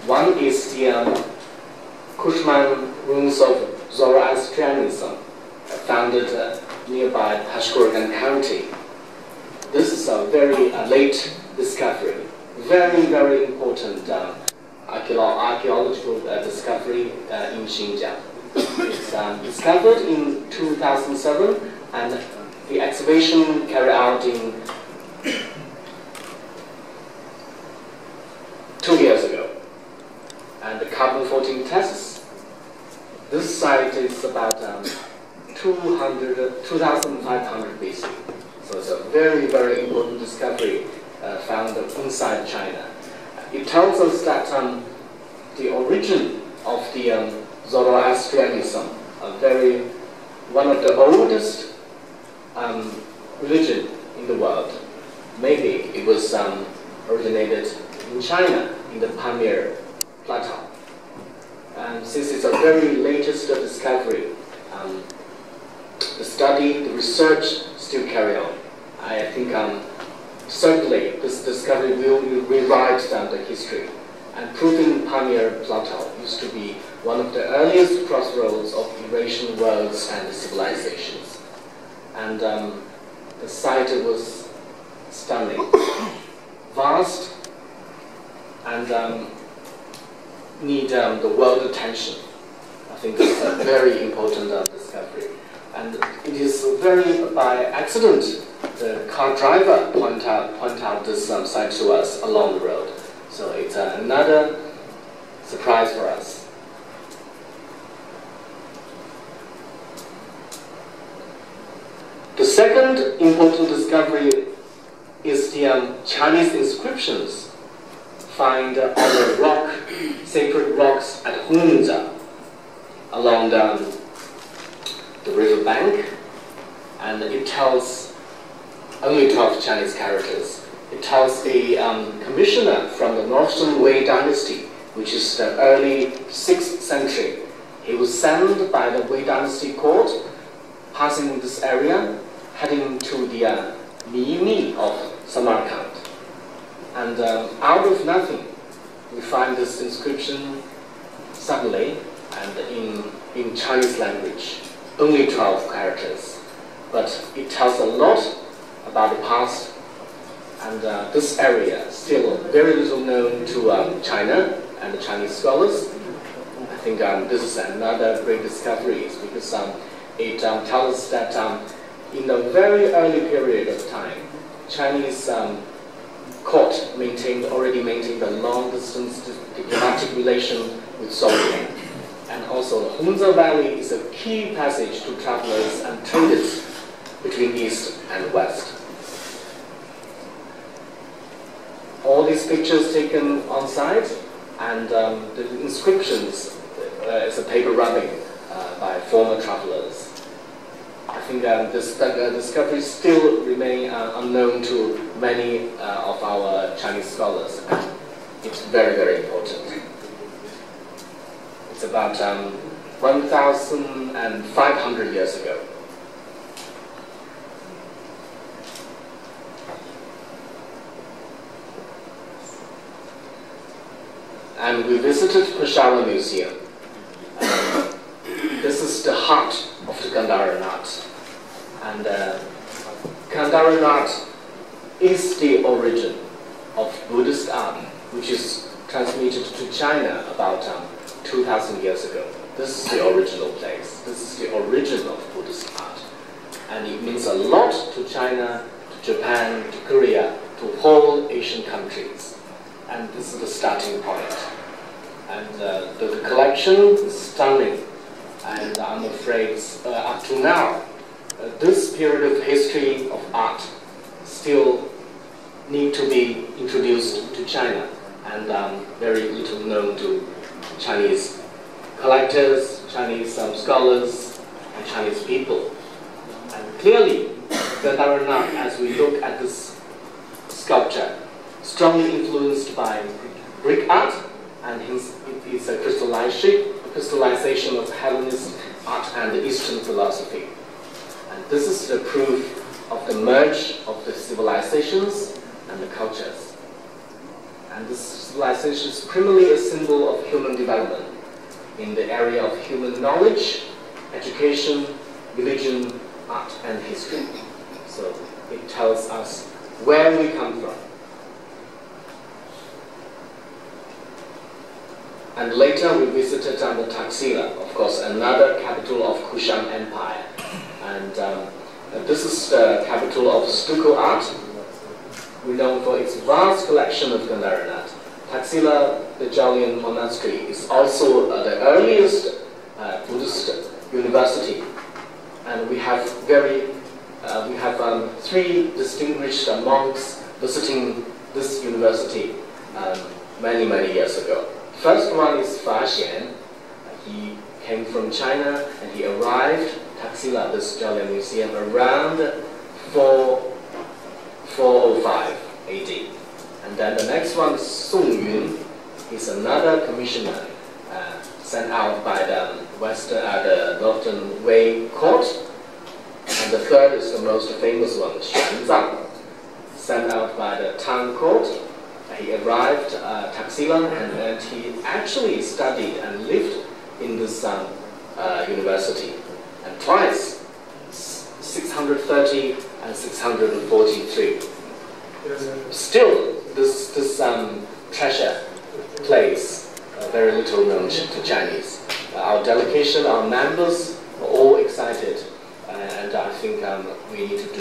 One is the Kushman ruins of Zoroastrianism, founded nearby Pashkogan County. This is a very late discovery, very, very important archaeological discovery in Xinjiang. It's discovered in 2007, and the excavation carried out in 2 years ago. And the carbon-14 tests. This site is about 2,500 BC. So it's a very, very important discovery found inside China. It tells us that the origin of the Zoroastrianism, one of the oldest religion in the world. Maybe it was originated in China, in the Pamir Plateau. And since it's a very latest discovery, the study, the research still carry on. I think certainly this discovery will rewrite the history, and proving Pamir Plateau used to be one of the earliest crossroads of Eurasian worlds and civilizations. And the site was stunning, vast, and need the world attention. I think it's a very important discovery. And it is very by accident the car driver point out this site to us along the road. So it's another surprise for us. The second important discovery is the Chinese inscriptions found on the sacred rocks at Hunza along the river bank, and it tells only 12 Chinese characters. It tells a commissioner from the Northern Wei dynasty, which is the early 6th century. He was sent by the Wei dynasty court, passing this area, heading to the Nimi of Samarkand. And out of nothing, we find this inscription suddenly, and in Chinese language, only 12 characters. But it tells a lot about the past, and this area still very little known to China and the Chinese scholars. I think this is another great discovery, because it tells us that in a very early period of time, Chinese court already maintained a long-distance diplomatic relation with Soviet. And also, the Hunza Valley is a key passage to travelers and traders between East and West. All these pictures taken on site, and the inscriptions is a paper rubbing by former travelers. I think this discovery still remain unknown to many of our Chinese scholars, and it's very, very important. It's about 1,500 years ago. And we visited Peshawar Museum. This is the heart of the Gandharan art. And Gandharan art is the origin of Buddhist art, which is transmitted to China about 2,000 years ago. This is the original place. This is the origin of Buddhist art. And it means a lot to China, to Japan, to Korea, to whole Asian countries. And this is the starting point. And the collection is stunning. And I'm afraid up to now, this period of history of art still need to be introduced to China, and very little known to Chinese collectors, Chinese scholars, and Chinese people. And clearly, Gandharan art, as we look at this sculpture, strongly influenced by Greek art, and hence it is a crystallization of Hellenist art and the Eastern philosophy. And this is the proof of the merge of the civilizations and the cultures. And And this civilization is primarily a symbol of human development in the area of human knowledge, education, religion, art, and history. So it tells us where we come from. And later we visited the Taxila, of course, another capital of Kushan Empire. And this is the capital of stucco art, renowned for its vast collection of Gandharan art. Taxila, the Jalian monastery, is also the earliest Buddhist university. And we have three distinguished monks visiting this university many years ago. First one is Fa Xian. He came from China and he arrived Taxila, this Jalian museum, around 405 AD. And then the next one is Song Yun. He's another commissioner sent out by the Northern Wei court. And the third is the most famous one, Xuan Zhang, sent out by the Tang court. He arrived Taxila and he actually studied and lived in this university. And twice, 630 and 643. Still, this treasure plays very little known to Chinese. Our delegation, our members are all excited, and I think we need to do